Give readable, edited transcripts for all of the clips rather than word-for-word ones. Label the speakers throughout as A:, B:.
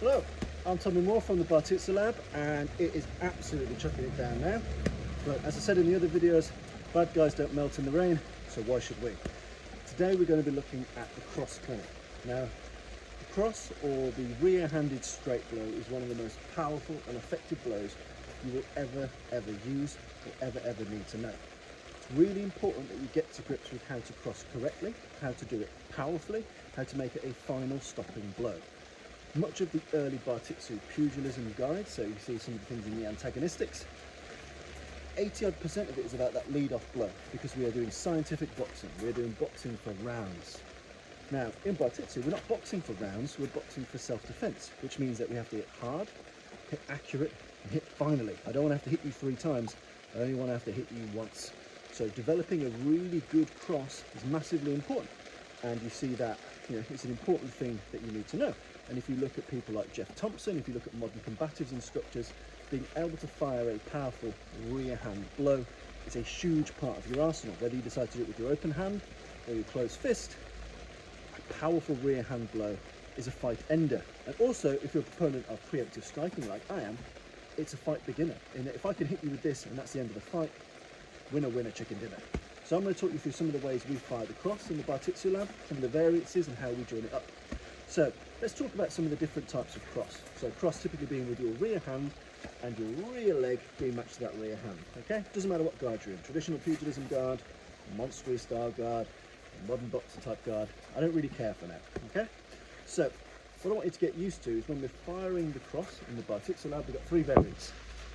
A: Hello, I'm Tommy Moore from the Bartitsu Lab, and it is absolutely chucking it down now. But as I said in the other videos, bad guys don't melt in the rain, so why should we? Today we're going to be looking at the cross clinic. Now, the cross, or the rear-handed straight blow, is one of the most powerful and effective blows you will ever use or ever need to know. It's really important that you get to grips with how to cross correctly, how to do it powerfully, how to make it a final stopping blow. Much of the early Bartitsu pugilism guide, so you see some of the things in the antagonistics, 80% of it is about that lead-off blow, because we are doing scientific boxing. We're doing boxing for rounds. Now, in Bartitsu, we're not boxing for rounds, we're boxing for self-defense, which means that we have to hit hard, hit accurate, and hit finally. I don't want to have to hit you 3 times, I only want to have to hit you once. So developing a really good cross is massively important, and you see that it's an important thing that you need to know. And if you look at people like Jeff Thompson, if you look at modern combatives instructors, being able to fire a powerful rear hand blow is a huge part of your arsenal. Whether you decide to do it with your open hand or your closed fist, a powerful rear hand blow is a fight ender. And also, if you're a proponent of preemptive striking like I am, it's a fight beginner. In that if I can hit you with this and that's the end of the fight, winner, winner, chicken dinner. So I'm going to talk you through some of the ways we fire the cross in the Bartitsu Lab, some of the variances and how we join it up. So let's talk about some of the different types of cross. So cross typically being with your rear hand and your rear leg being matched to that rear hand, okay? Doesn't matter what guard you're in, traditional pugilism guard, monster style guard, modern boxer type guard, I don't really care for now, okay? So what I want you to get used to is when we're firing the cross in the Bartitsu Lab, we've got 3 variants.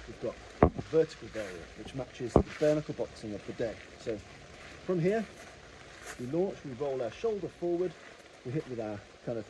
A: We've got the vertical variant, which matches the bare knuckle boxing of the day. So from here, we launch, we roll our shoulder forward, we hit with our kind of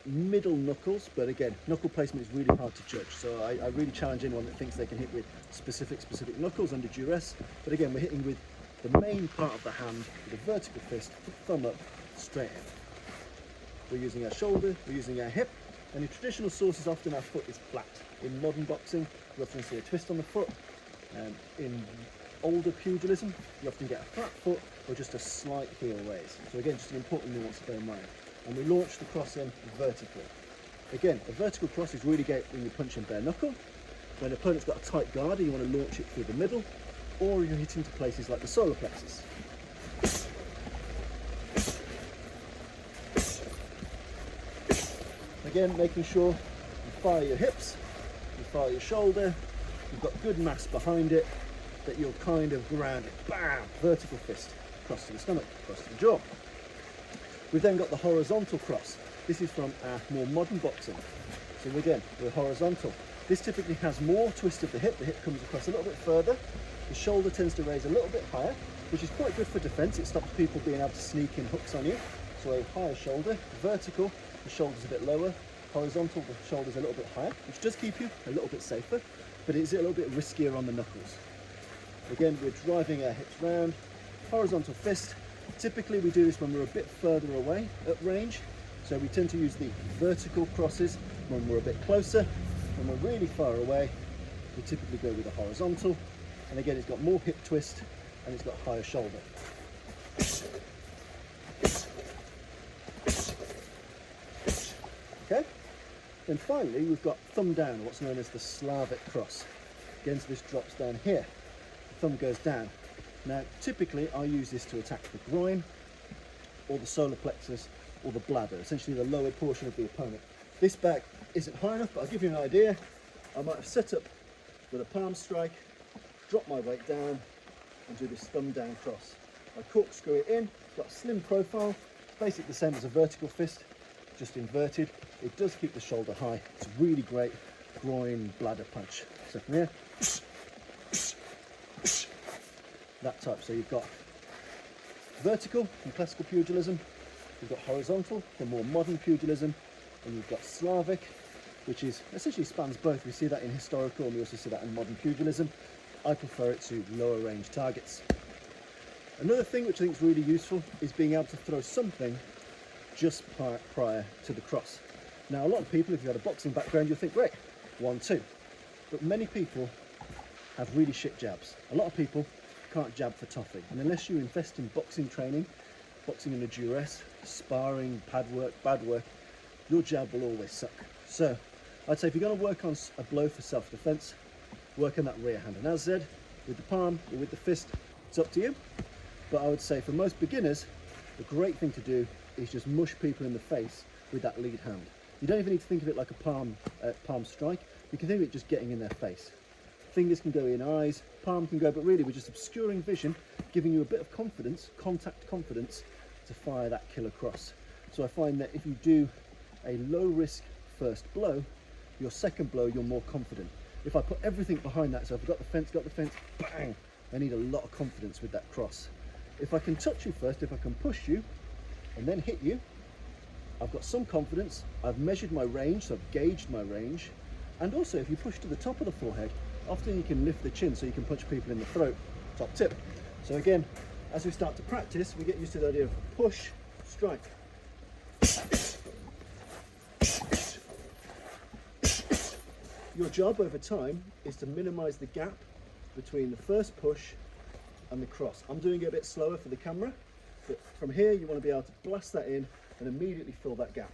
A: middle knuckles, but again, knuckle placement is really hard to judge, so I really challenge anyone that thinks they can hit with specific knuckles under duress. But again, we're hitting with the main part of the hand with a vertical fist, thumb up, straight in. We're using our shoulder, we're using our hip, and in traditional sources often our foot is flat. In modern boxing, you often see a twist on the foot, and in older pugilism, you often get a flat foot or just a slight heel raise. So again, just an important nuance to bear in mind. And we launch the cross in vertically. Again, a vertical cross is really great when you're punching bare knuckle, when an opponent's got a tight guard and you want to launch it through the middle, or you're hitting to places like the solar plexus. Again, making sure you fire your hips, you fire your shoulder, you've got good mass behind it, that you're kind of grounded. Bam! Vertical fist, cross to the stomach, cross to the jaw. We've then got the horizontal cross. This is from our more modern boxing. So again, we're horizontal. This typically has more twist of the hip comes across a little bit further, the shoulder tends to raise a little bit higher, which is quite good for defense. It stops people being able to sneak in hooks on you. So a higher shoulder, vertical, the shoulder's a bit lower, horizontal, the shoulder's a little bit higher, which does keep you a little bit safer, but it is a little bit riskier on the knuckles. Again, we're driving our hips round, horizontal fist. Typically we do this when we're a bit further away at range, so we tend to use the vertical crosses when we're a bit closer. When we're really far away, we typically go with a horizontal, and again it's got more hip twist and it's got higher shoulder. Okay, then finally we've got thumb down, what's known as the Slavic cross. Again, so this drops down here, the thumb goes down. Now, typically, I use this to attack the groin, or the solar plexus, or the bladder, essentially the lower portion of the opponent. This back isn't high enough, but I'll give you an idea. I might have set up with a palm strike, drop my weight down, and do this thumb down cross. I corkscrew it in, it's got a slim profile, it's basically the same as a vertical fist, just inverted. It does keep the shoulder high. It's a really great groin bladder punch. So from here, that type. So you've got vertical in classical pugilism, you've got horizontal for more modern pugilism, and you've got Slavic, which is essentially spans both. We see that in historical and we also see that in modern pugilism. I prefer it to lower range targets. Another thing which I think is really useful is being able to throw something just prior to the cross. Now, a lot of people, if you've got a boxing background, you'll think, great, 1-2. But many people have really shit jabs. A lot of people can't jab for toffee. And unless you invest in boxing training, boxing under duress, sparring, pad work, bad work, your jab will always suck. So I'd say if you're going to work on a blow for self-defense, work on that rear hand. And as said, with the palm or with the fist, it's up to you. But I would say for most beginners, the great thing to do is just mush people in the face with that lead hand. You don't even need to think of it like a palm strike. You can think of it just getting in their face. Fingers can go in eyes, palm can go, but really we're just obscuring vision, giving you a bit of confidence, contact confidence, to fire that kill across. So I find that if you do a low risk first blow, your second blow you're more confident. If I put everything behind that, so I've got the fence, bang, I need a lot of confidence with that cross. If I can touch you first, if I can push you and then hit you, I've got some confidence, I've measured my range, so I've gauged my range. And also if you push to the top of the forehead, often you can lift the chin so you can punch people in the throat, top tip. So again, as we start to practice, we get used to the idea of push, strike. Your job over time is to minimize the gap between the first push and the cross. I'm doing it a bit slower for the camera, but from here you want to be able to blast that in and immediately fill that gap.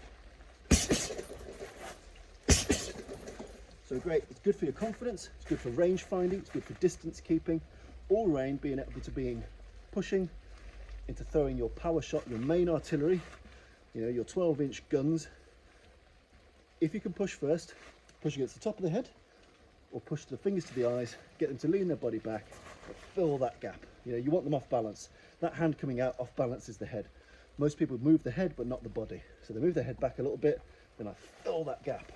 A: So great, it's good for your confidence, it's good for range finding, it's good for distance keeping, all round being able to pushing into throwing your power shot, your main artillery, your 12-inch guns. If you can push first, push against the top of the head, or push the fingers to the eyes, get them to lean their body back, but fill that gap. You want them off balance. That hand coming out off balance is the head. Most people move the head but not the body. So they move their head back a little bit, then I fill that gap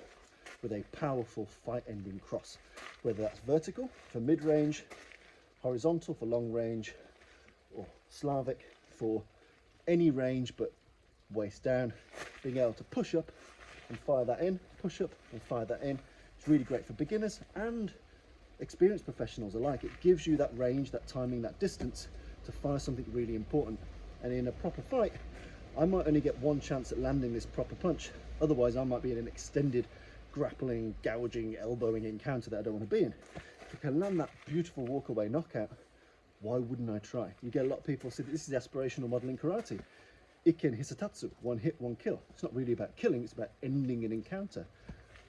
A: with a powerful fight-ending cross. Whether that's vertical for mid-range, horizontal for long range, or Slavic for any range but waist down. Being able to push up and fire that in, push up and fire that in. It's really great for beginners and experienced professionals alike. It gives you that range, that timing, that distance to fire something really important. And in a proper fight, I might only get one chance at landing this proper punch. Otherwise, I might be in an extended grappling, gouging, elbowing encounter that I don't want to be in. If I can land that beautiful walk-away knockout, why wouldn't I try? You get a lot of people say this is aspirational modeling karate. Ikken hisatatsu, one hit, one kill. It's not really about killing, it's about ending an encounter.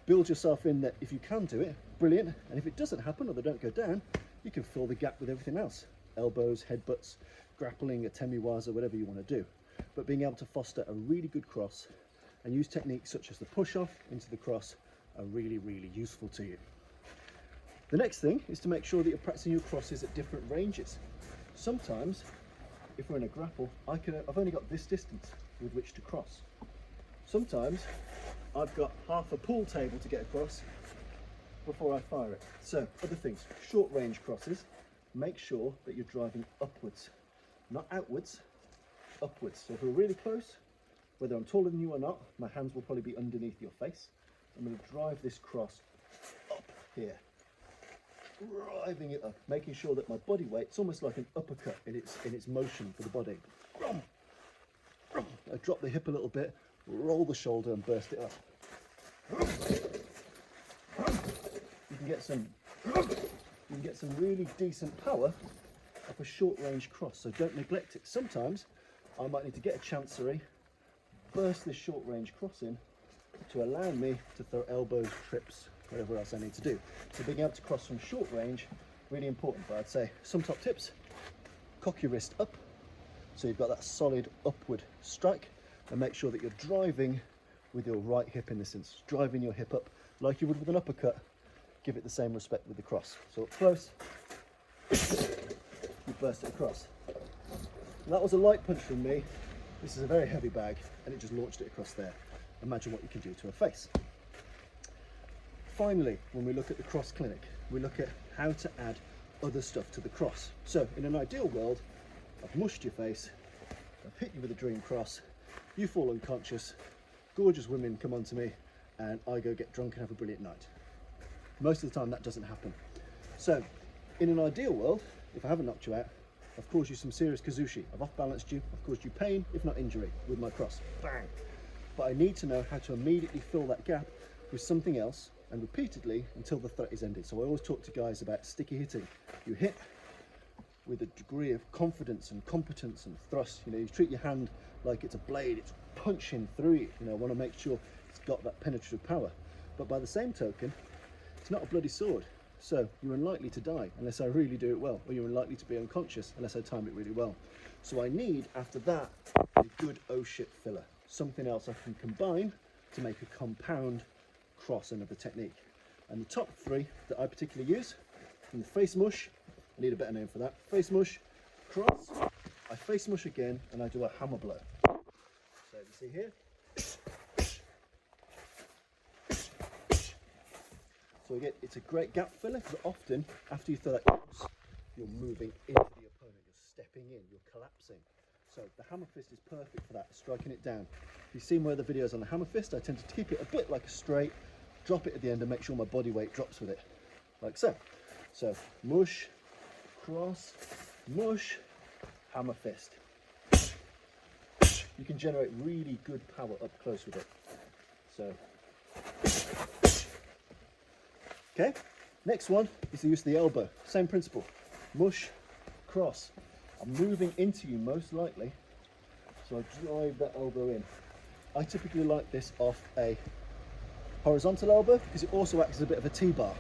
A: Build yourself in that if you can do it, brilliant. And if it doesn't happen or they don't go down, you can fill the gap with everything else. Elbows, headbutts, grappling, a temiwaza, whatever you want to do. But being able to foster a really good cross and use techniques such as the push off into the cross are really, really useful to you. The next thing is to make sure that you're practicing your crosses at different ranges. Sometimes, if we're in a grapple, I've only got this distance with which to cross. Sometimes, I've got half a pool table to get across before I fire it. So, other things, short range crosses, make sure that you're driving upwards, not outwards, upwards. So if we're really close, whether I'm taller than you or not, my hands will probably be underneath your face. I'm going to drive this cross up here, driving it up, making sure that my body weight, it's almost like an uppercut in its motion for the body. I drop the hip a little bit, roll the shoulder and burst it up. You can get some really decent power off a short range cross, so don't neglect it. Sometimes I might need to get a chancery, burst this short range cross in to allow me to throw elbows, trips, whatever else I need to do. So being able to cross from short range, really important. But I'd say some top tips: cock your wrist up, so you've got that solid upward strike, and make sure that you're driving with your right hip in this instance, driving your hip up like you would with an uppercut. Give it the same respect with the cross. So up close, you burst it across. And that was a light punch from me. This is a very heavy bag, and it just launched it across there. Imagine what you can do to a face. Finally, when we look at the cross clinic, we look at how to add other stuff to the cross. So in an ideal world, I've mushed your face, I've hit you with a dream cross, you fall unconscious, gorgeous women come onto me, and I go get drunk and have a brilliant night. Most of the time that doesn't happen. So in an ideal world, if I haven't knocked you out, I've caused you some serious kazushi, I've off-balanced you, I've caused you pain, if not injury, with my cross. Bang! But I need to know how to immediately fill that gap with something else, and repeatedly until the threat is ended. So I always talk to guys about sticky hitting. You hit with a degree of confidence and competence and thrust. You treat your hand like it's a blade, it's punching through you. I want to make sure It's got that penetrative power. But by the same token, it's not a bloody sword. So you're unlikely to die unless I really do it well, or you're unlikely to be unconscious unless I time it really well. So I need, after that, a good oh shit filler. Something else I can combine to make a compound cross another technique. And the top three that I particularly use, in the face mush, I need a better name for that, face mush, cross, I face mush again, and I do a hammer blow. So you see here. So again, it's a great gap filler, but often after you throw that cross, you're moving into the opponent, you're stepping in, you're collapsing. So the hammer fist is perfect for that, striking it down. If you've seen one of the videos on the hammer fist, I tend to keep it a bit like a straight, drop it at the end and make sure my body weight drops with it, like so. So mush, cross, mush, hammer fist. You can generate really good power up close with it. So, okay, next one is the use of the elbow. Same principle, mush, cross. I'm moving into you most likely, so I drive that elbow in. I typically like this off a horizontal elbow because it also acts as a bit of a T-bar.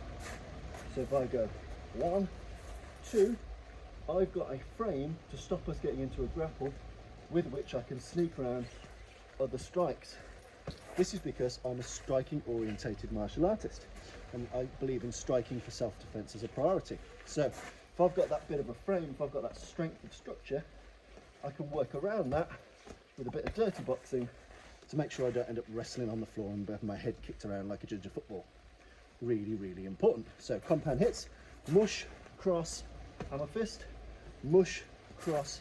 A: So if I go 1, 2, I've got a frame to stop us getting into a grapple with which I can sneak around other strikes. This is because I'm a striking orientated martial artist and I believe in striking for self-defense as a priority. So if I've got that bit of a frame, if I've got that strength of structure, I can work around that with a bit of dirty boxing to make sure I don't end up wrestling on the floor and have my head kicked around like a judge of football. Really, really important. So compound hits, mush, cross, hammer fist, mush, cross,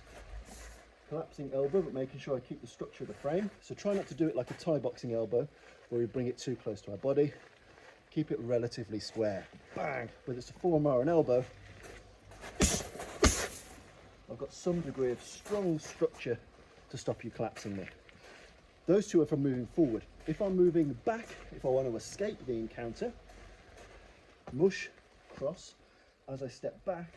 A: collapsing elbow, but making sure I keep the structure of the frame. So try not to do it like a Thai boxing elbow where we bring it too close to our body. Keep it relatively square. Bang! Whether it's a forearm or an elbow, I've got some degree of strong structure to stop you collapsing me. Those two are from moving forward. If I'm moving back, if I want to escape the encounter, mush, cross. As I step back,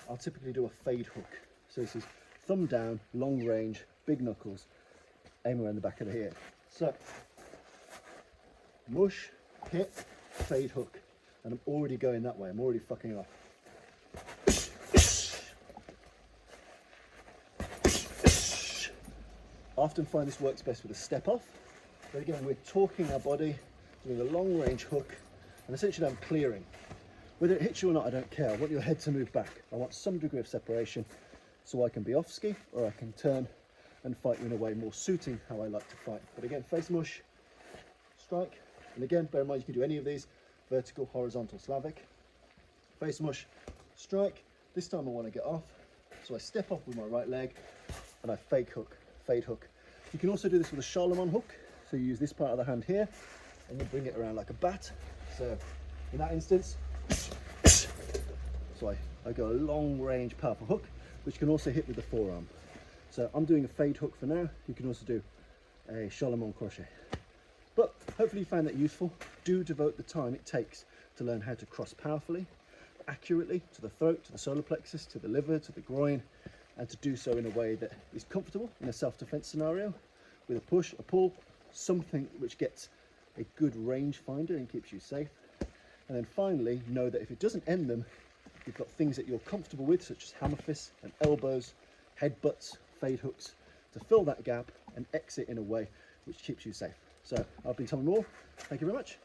A: I'll typically do a fade hook. So this is thumb down, long range, big knuckles, aim around the back of the head. So, mush, hit, fade hook. And I'm already going that way, I'm already fucking off. I often find this works best with a step off. But again, we're torquing our body, doing a long range hook, and essentially I'm clearing. Whether it hits you or not, I don't care. I want your head to move back. I want some degree of separation so I can be off ski or I can turn and fight you in a way more suiting how I like to fight. But again, face mush, strike, and again, bear in mind you can do any of these, vertical, horizontal, Slavic. Face mush, strike. This time I want to get off, so I step off with my right leg and I fade hook. You can also do this with a Charlemagne hook. So you use this part of the hand here and you bring it around like a bat. So in that instance, so I go a long range powerful hook, which can also hit with the forearm. So I'm doing a fade hook for now. You can also do a Charlemagne crochet. But hopefully you found that useful. Do devote the time it takes to learn how to cross powerfully, accurately, to the throat, to the solar plexus, to the liver, to the groin, and to do so in a way that is comfortable in a self-defense scenario, with a push, a pull, something which gets a good range finder and keeps you safe. And then finally, know that if it doesn't end them, you've got things that you're comfortable with, such as hammer fists and elbows, headbutts, fade hooks, to fill that gap and exit in a way which keeps you safe. So I've been Tom Moore. Thank you very much.